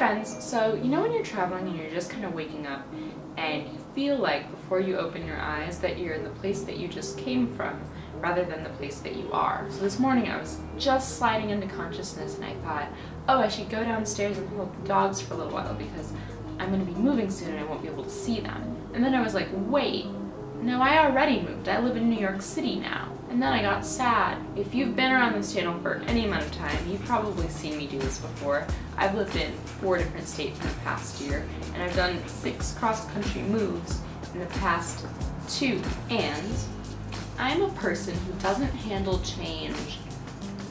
friends. So you know when you're traveling and you're just kind of waking up and you feel like before you open your eyes that you're in the place that you just came from rather than the place that you are. So this morning I was just sliding into consciousness and I thought, oh, I should go downstairs and hold the dogs for a little while because I'm going to be moving soon and I won't be able to see them. And then I was like, wait, no, I already moved. I live in New York City now. And then I got sad. If you've been around this channel for any amount of time, you've probably seen me do this before. I've lived in 4 different states in the past year, and I've done 6 cross-country moves in the past 2. And I'm a person who doesn't handle change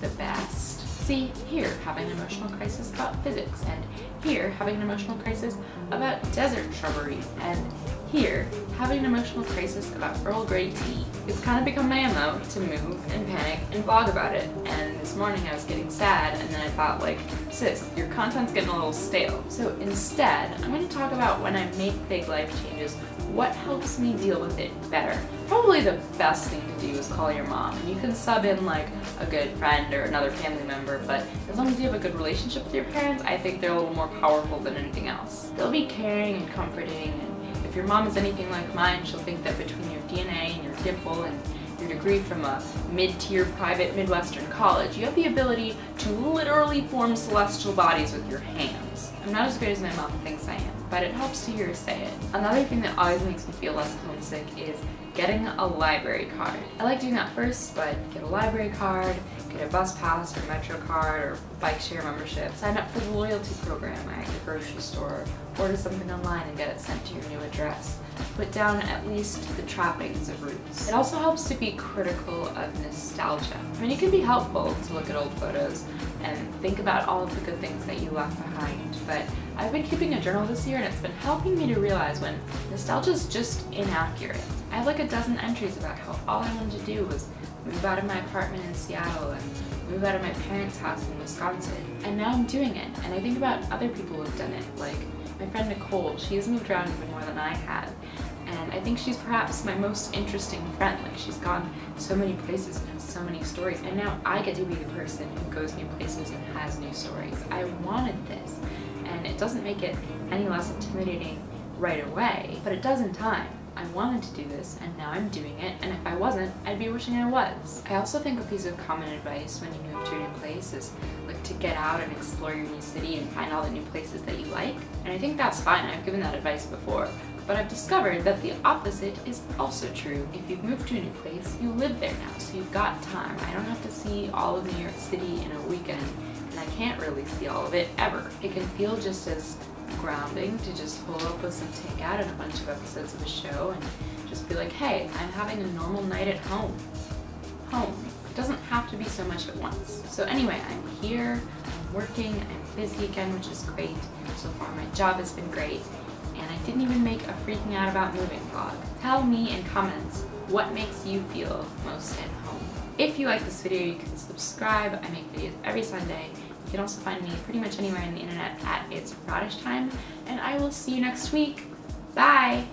the best. See, here, having an emotional crisis about physics, and here, having an emotional crisis about desert shrubbery, and here, having an emotional crisis about Earl Grey tea. It's kind of become my MO to move and panic and blog about it, and this morning I was getting sad and then I thought, like, sis, your content's getting a little stale. So instead, I'm going to talk about when I make big life changes, what helps me deal with it better. Probably the best thing to do is call your mom, and you can sub in like a good friend or another family member, but as long as you have a good relationship with your parents, I think they're a little more powerful than anything else. They'll be caring and comforting, and if your mom is anything like mine, she'll think that between your DNA and your dimple and your degree from a mid-tier private Midwestern college, you have the ability to literally form celestial bodies with your hands. I'm not as good as my mom thinks I am, but it helps to hear her say it. Another thing that always makes me feel less homesick is getting a library card. I like doing that first, but get a library card, get a bus pass or metro card or bike share membership, sign up for the loyalty program at the grocery store, order something online and get it sent to your new address. Put down at least the trappings of roots. It also helps to be critical of nostalgia. I mean, it can be helpful to look at old photos and think about all of the good things that you left behind, but I've been keeping a journal this year and it's been helping me to realize when nostalgia is just inaccurate. I have like a dozen entries about how all I wanted to do was move out of my apartment in Seattle and move out of my parents' house in Wisconsin. And now I'm doing it, and I think about other people who've done it, like my friend Nicole. She's moved around even more than I have, and I think she's perhaps my most interesting friend. Like, she's gone so many places and has so many stories, and now I get to be the person who goes new places and has new stories. I wanted this, and it doesn't make it any less intimidating right away, but it does in time. I wanted to do this, and now I'm doing it, and if I wasn't, I'd be wishing I was. I also think a piece of common advice when you move to a new place is like to get out and explore your new city and find all the new places that you like. And I think that's fine, I've given that advice before, but I've discovered that the opposite is also true. If you've moved to a new place, you live there now, so you've got time. I don't have to see all of New York City in a weekend, and I can't really see all of it ever. It can feel just as grounding to just pull up with some takeout and a bunch of episodes of a show and just be like, hey, I'm having a normal night at home. It doesn't have to be so much at once. So anyway, I'm here, I'm working, I'm busy again, which is great. So far my job has been great, and I didn't even make a freaking out about moving vlog. Tell me in comments what makes you feel most at home. If you like this video, you can subscribe. I make videos every Sunday. You can also find me pretty much anywhere on the internet at ItsRadishTime, and I will see you next week. Bye!